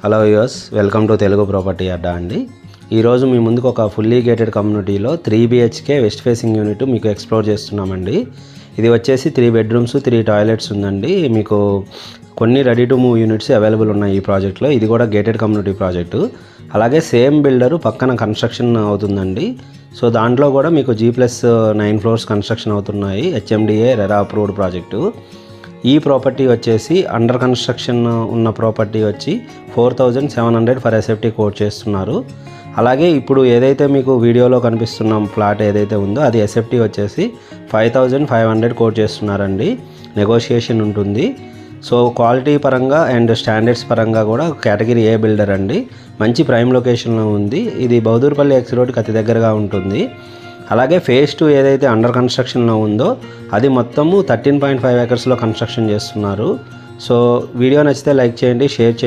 Hello యూస్, welcome to Telugu property Adda అండి. ఈరోజు మీ ముందుకు ఒక ఫుల్లీ గేటెడ్ కమ్యూనిటీలో 3 BHK వెస్ట్ ఫేసింగ్ యూనిట్ మీకు ఎక్స్ప్లోర్ చేస్తున్నామండి. ఇది వచ్చేసి 3 బెడ్రూమ్స్ 3 టాయిలెట్స్ ఉందండి. మీకు కొన్ని ready to move units available ఉన్నాయి ఈ ప్రాజెక్ట్లో. ఇది కూడా గేటెడ్ కమ్యూనిటీ ప్రాజెక్టు. అలాగే సేమ్ బిల్డరు పక్కన కన్స్ట్రక్షన్ అవుతుందండి. సో దాంట్లో కూడా మీకు G+9 ఫ్లోర్స్ కన్స్ట్రక్షన్ అవుతున్నాయి. HMDA RERA approved project. ఈ ప్రాపర్టీ వచ్చేసి అండర్ కన్స్ట్రక్షన్ ఉన్న ప్రాపర్టీ వచ్చి 4700 ఫర్ ఎస్ఎఫ్టీ కోట్ చేస్తున్నారు. అలాగే ఇప్పుడు ఏదైతే మీకు వీడియోలో కనిపిస్తున్న ఫ్లాట్ ఏదైతే ఉందో అది ఎస్ఎఫ్టీ వచ్చేసి 5500 కోట్ చేస్తున్నారండి. నెగోషియేషన్ ఉంటుంది. సో క్వాలిటీ పరంగా అండ్ స్టాండర్డ్స్ పరంగా కూడా కేటగిరీ ఏ బిల్డర్ అండి. మంచి ప్రైమ్ లొకేషన్లో ఉంది. ఇది బౌదూర్పల్లి ఎక్స్ రోడ్కి అతి దగ్గరగా ఉంటుంది. అలాగే ఫేజ్ 2 ఏదైతే అండర్ కన్స్ట్రక్షన్లో ఉందో అది మొత్తము 13.5 ఏకర్స్లో కన్స్ట్రక్షన్ చేస్తున్నారు. సో వీడియో నచ్చితే లైక్ చేయండి, షేర్ చేయండి.